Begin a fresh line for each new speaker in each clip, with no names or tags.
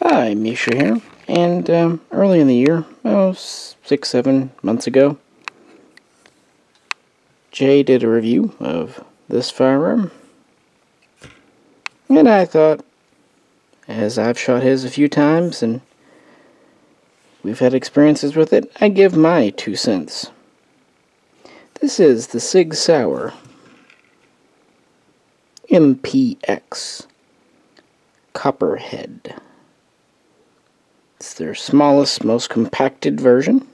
Hi, Misha here, and early in the year, 6-7 months ago, Jay did a review of this firearm, and I thought, as I've shot his a few times, and we've had experiences with it, I'd give my 2 cents. This is the SIG Sauer MPX Copperhead. It's their smallest, most compacted version.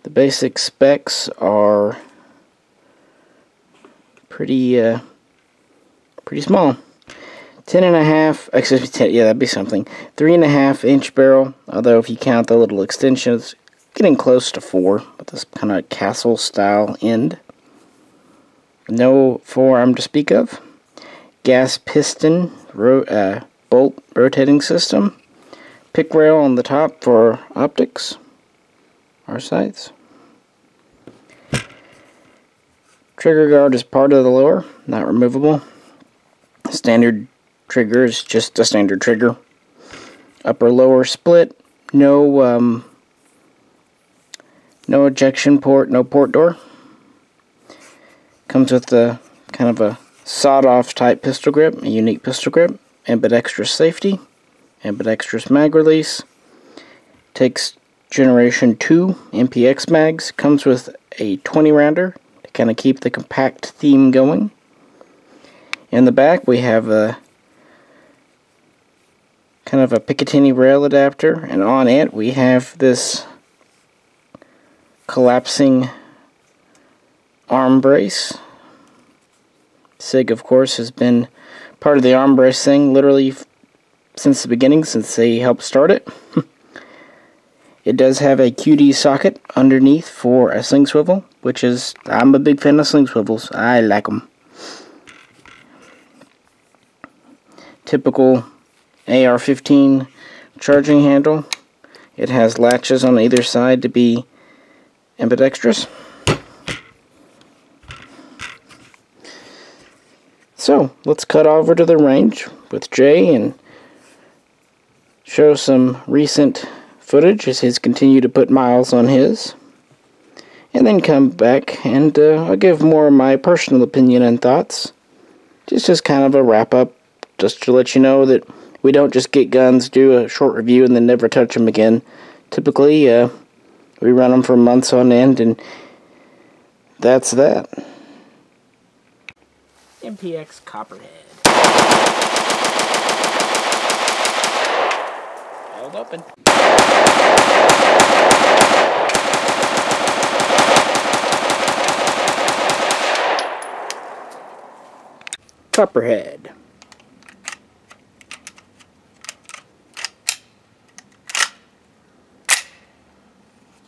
The basic specs are pretty small. 3.5 inch barrel, although if you count the little extensions, getting close to 4 with this kind of castle style end. No forearm to speak of. Gas piston bolt rotating system. Pick rail on the top for optics, or sights. Trigger guard is part of the lower, not removable. Standard trigger is just a standard trigger. Upper lower split, no ejection port, no port door. Comes with a kind of a sawed-off type pistol grip, a unique pistol grip, ambidextrous safety. Ambidextrous mag release. Takes generation 2 MPX mags. Comes with a 20 rounder to kind of keep the compact theme going. In the back we have a kind of a Picatinny rail adapter, and on it we have this collapsing arm brace. SIG, of course, has been part of the arm brace thing literally since the beginning, since they helped start it. It does have a QD socket underneath for a sling swivel, which is, I'm a big fan of sling swivels. I like them. Typical AR-15 charging handle. It has latches on either side to be ambidextrous. So, let's cut over to the range with Jay and show some recent footage as he's continued to put miles on his, and then come back and I'll give more of my personal opinion and thoughts. Just kind of a wrap up, just to let you know that we don't just get guns, do a short review, and then never touch them again. Typically, we run them for months on end, and that's that. MPX Copperhead. Held open. Copperhead.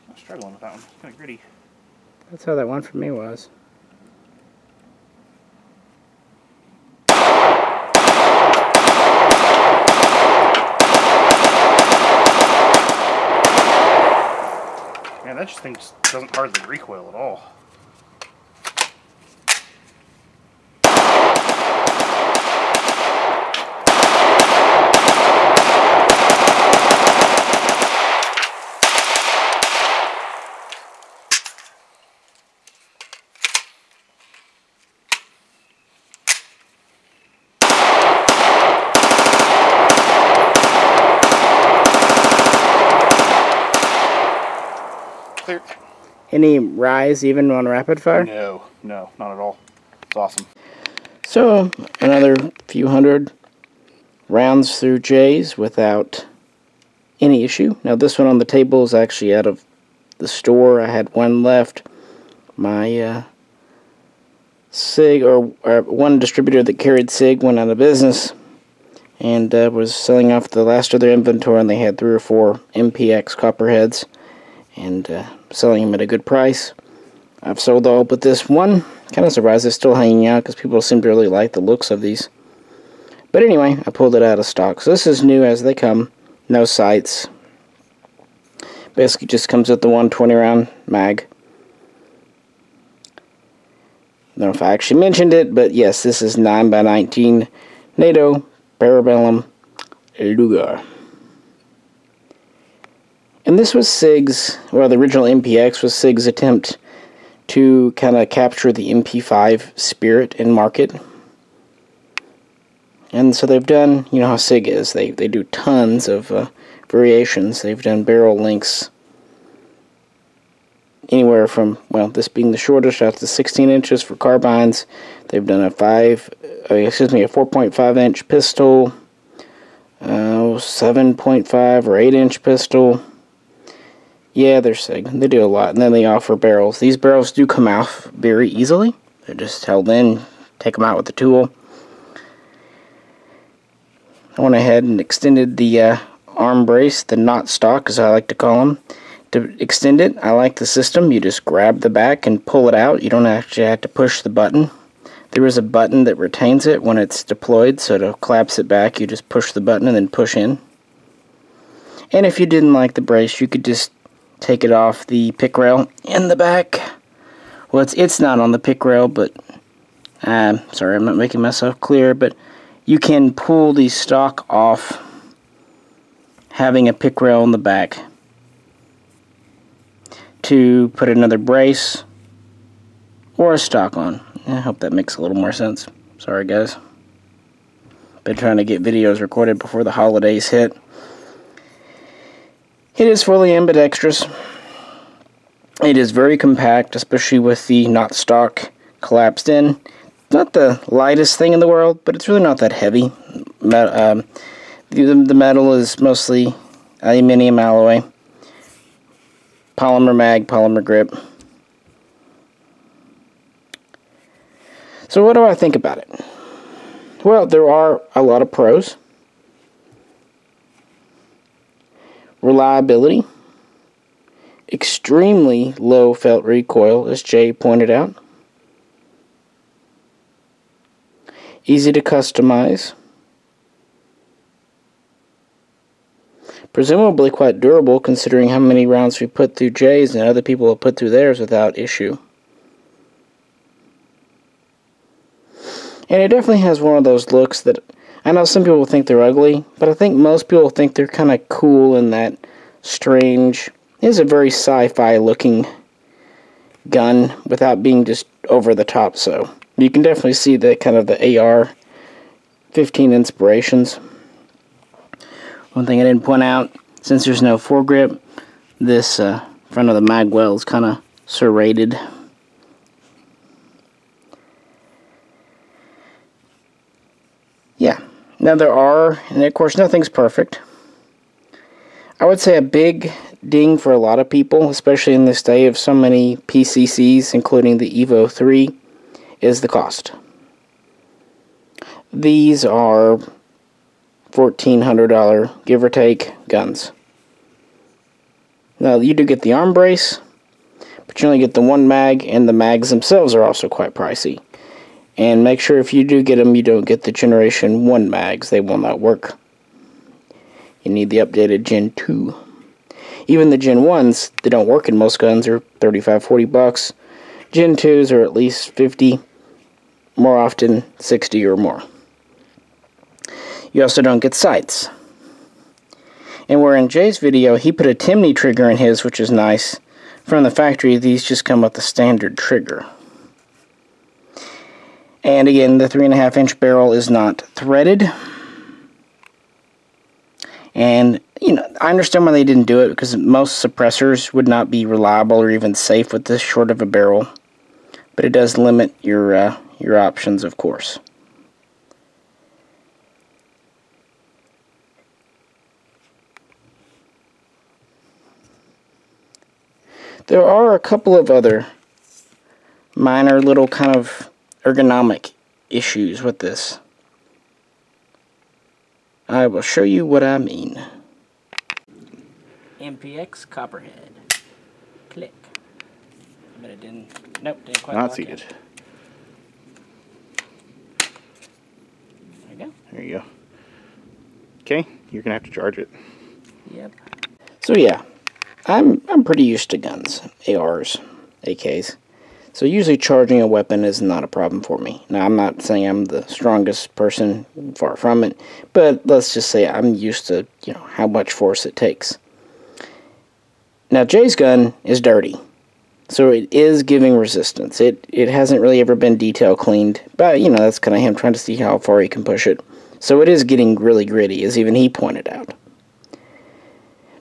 I'm struggling with that one. It's kind of gritty.
That's how that one for me was.
Man, that just thing doesn't hardly recoil at all. Clear.
Any rise even on rapid fire?
No, not at all. It's awesome.
So, another few hundred rounds through Jay's without any issue. Now this one on the table is actually out of the store. I had one left. My SIG, or one distributor that carried SIG, went out of business and was selling off the last of their inventory, and they had 3 or 4 MPX Copperheads and selling them at a good price. I've sold all but this one. Kind of surprised it's still hanging out because people seem to really like the looks of these. But anyway, I pulled it out of stock. So this is new as they come. No sights. Basically just comes with the 120 round mag. I don't know if I actually mentioned it, but yes, this is 9x19 NATO Parabellum Luger. And this was SIG's, well, the original MPX was SIG's attempt to kind of capture the MP5 spirit and market. And so they've done, you know how SIG is, they do tons of variations. They've done barrel lengths anywhere from, well, this being the shortest, out to 16 inches for carbines. They've done a 4.5 inch pistol, 7.5 or 8 inch pistol. Yeah, they're SIG. They do a lot. And then they offer barrels. These barrels do come off very easily. They're just held in. Take them out with the tool. I went ahead and extended the arm brace, the knot stock as I like to call them. To extend it, I like the system. You just grab the back and pull it out. You don't actually have to push the button. There is a button that retains it when it's deployed, so to collapse it back, you just push the button and then push in. And if you didn't like the brace, you could just take it off the pick rail in the back. Well, it's not on the pick rail, but sorry, I'm not making myself clear, but you can pull the stock off having a pick rail in the back to put another brace or a stock on. I hope that makes a little more sense. Sorry, guys. Been trying to get videos recorded before the holidays hit. It is fully ambidextrous. It is very compact, especially with the knot stock collapsed in. Not the lightest thing in the world, but it's really not that heavy. The metal is mostly aluminum alloy. Polymer mag, polymer grip. So what do I think about it? Well, there are a lot of pros. Reliability. Extremely low felt recoil, as Jay pointed out. Easy to customize. Presumably quite durable, considering how many rounds we put through Jay's and other people have put through theirs without issue. And it definitely has one of those looks that, I know some people think they're ugly, but I think most people think they're kind of cool in that strange, it is a very sci-fi looking gun without being just over the top. So you can definitely see the kind of the AR-15 inspirations. One thing I didn't point out, since there's no foregrip, this front of the mag well is kind of serrated. Yeah, now there are, and of course nothing's perfect. I would say a big ding for a lot of people, especially in this day of so many PCCs, including the Evo 3, is the cost. These are $1,400, give or take, guns. Now, you do get the arm brace, but you only get the one mag, and the mags themselves are also quite pricey. And make sure if you do get them, you don't get the Generation 1 mags. They will not work. You need the updated Gen 2. Even the Gen 1s, they don't work in most guns, are $35-40. Gen 2s are at least 50, more often 60 or more. You also don't get sights. And where in Jay's video, he put a Timney trigger in his, which is nice. From the factory, these just come with the standard trigger. And again, the 3.5 inch barrel is not threaded. And, you know, I understand why they didn't do it, because most suppressors would not be reliable or even safe with this short of a barrel. But it does limit your options, of course. There are a couple of other minor little kind of ergonomic issues with this. I will show you what I mean. MPX Copperhead. Click. But it didn't. Nope, didn't quite.
Not seated.
There you go.
There you go. Okay, you're gonna have to charge it.
Yep. So yeah, I'm pretty used to guns, ARs, AKs. So usually charging a weapon is not a problem for me. Now, I'm not saying I'm the strongest person, far from it, but let's just say I'm used to, how much force it takes. Now, Jay's gun is dirty, so it is giving resistance. It hasn't really ever been detail cleaned, but, that's kind of him trying to see how far he can push it. So it is getting really gritty, as even he pointed out.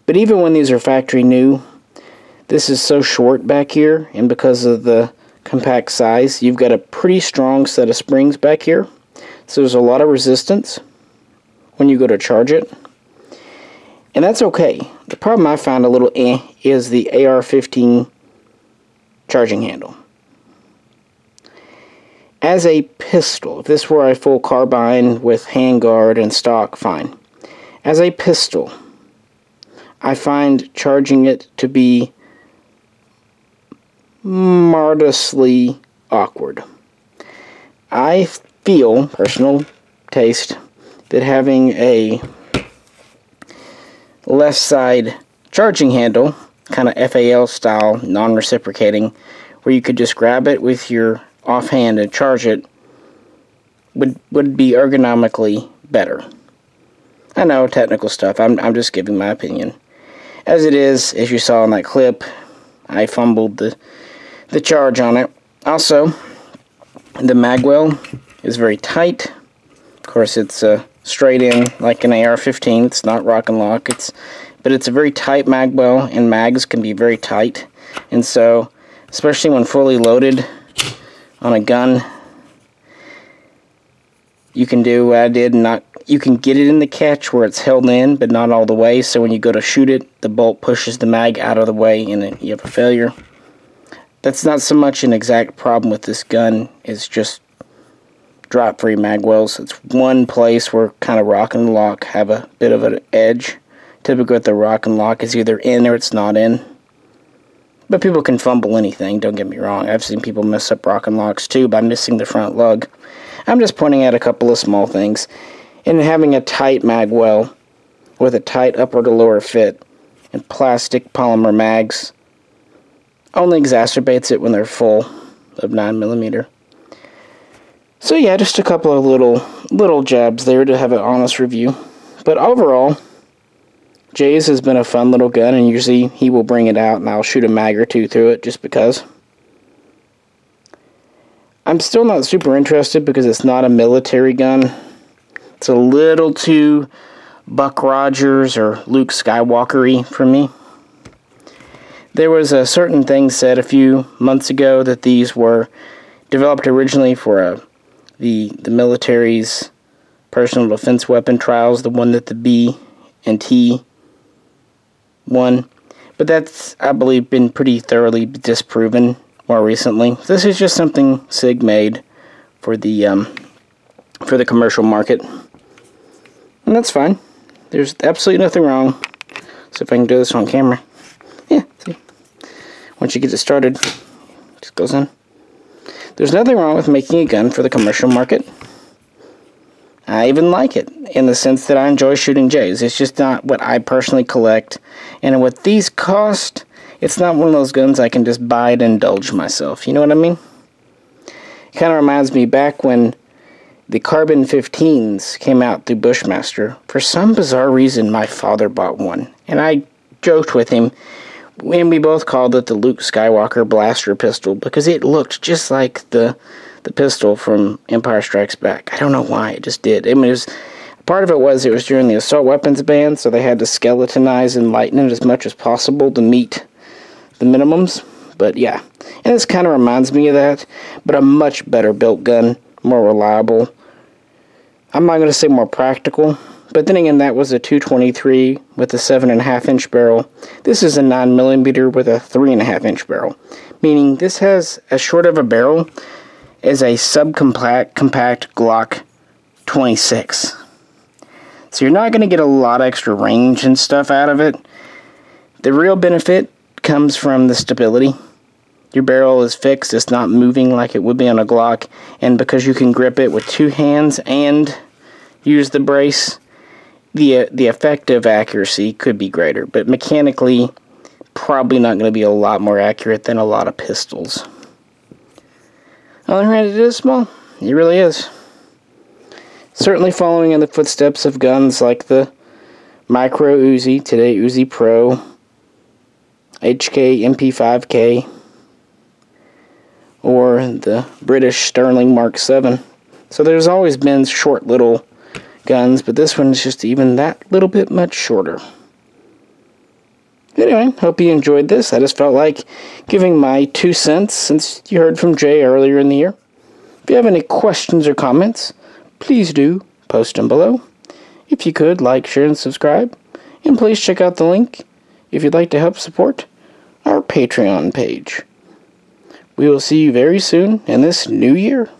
But even when these are factory new, this is so short back here, and because of the compact size, you've got a pretty strong set of springs back here. So there's a lot of resistance when you go to charge it. And that's okay. The problem I found a little is the AR-15 charging handle. As a pistol, if this were a full carbine with handguard and stock, fine. As a pistol, I find charging it to be marvelously awkward. I feel, personal taste, that having a left side charging handle, kind of FAL style, non-reciprocating, where you could just grab it with your offhand and charge it, would be ergonomically better. I know, technical stuff, I'm just giving my opinion. As it is, as you saw in that clip, I fumbled the charge on it. Also, the magwell is very tight. Of course, it's straight in like an AR-15. It's not rock and lock. But it's a very tight magwell, and mags can be very tight. And so, especially when fully loaded on a gun, you can do what I did. You can get it in the catch where it's held in, but not all the way. So when you go to shoot it, the bolt pushes the mag out of the way, and you have a failure. That's not so much an exact problem with this gun. It's just drop-free magwells. It's one place where kind of rock and lock have a bit of an edge. Typically with the rock and lock is either in or it's not in. But people can fumble anything, don't get me wrong. I've seen people mess up rock and locks too by missing the front lug. I'm just pointing out a couple of small things. And having a tight magwell with a tight upper to lower fit and plastic polymer mags only exacerbates it when they're full of 9mm. So yeah, just a couple of little jabs there to have an honest review. But overall, Jay's has been a fun little gun, and usually he will bring it out and I'll shoot a mag or two through it just because. I'm still not super interested because it's not a military gun. It's a little too Buck Rogers or Luke Skywalker-y for me. There was a certain thing said a few months ago that these were developed originally for the military's personal defense weapon trials, the one that the B and T won. But that's, I believe, been pretty thoroughly disproven more recently. This is just something SIG made for the commercial market. And that's fine. There's absolutely nothing wrong. So if I can do this on camera. Yeah, see. Once you get it started, it just goes in. There's nothing wrong with making a gun for the commercial market. I even like it, in the sense that I enjoy shooting J's. It's just not what I personally collect. And what these cost, it's not one of those guns I can just buy to indulge myself. You know what I mean? It kind of reminds me back when the Carbon 15s came out through Bushmaster. For some bizarre reason, my father bought one. And I joked with him, and we both called it the Luke Skywalker blaster pistol, because it looked just like the pistol from Empire Strikes Back. I don't know why, it just did. I mean, part of it was during the assault weapons ban, so they had to skeletonize and lighten it as much as possible to meet the minimums. But yeah, and this kind of reminds me of that, but a much better built gun, more reliable. I'm not going to say more practical, but then again, that was a 223 with a 7.5-inch barrel. This is a 9mm with a 3.5-inch barrel, meaning this has as short of a barrel as a subcompact Glock 26. So you're not going to get a lot of extra range and stuff out of it. The real benefit comes from the stability. Your barrel is fixed, it's not moving like it would be on a Glock, and because you can grip it with two hands and use the brace, the effective accuracy could be greater, but mechanically, probably not going to be a lot more accurate than a lot of pistols. On the other hand, it is small. It really is. Certainly following in the footsteps of guns like the Micro Uzi, today Uzi Pro, HK MP5K, or the British Sterling Mark 7. So there's always been short little guns, but this one is just even that little bit much shorter. Anyway, hope you enjoyed this. I just felt like giving my 2 cents since you heard from Jay earlier in the year. If you have any questions or comments, please do post them below. If you could, like, share, and subscribe. And please check out the link if you'd like to help support our Patreon page. We will see you very soon in this new year.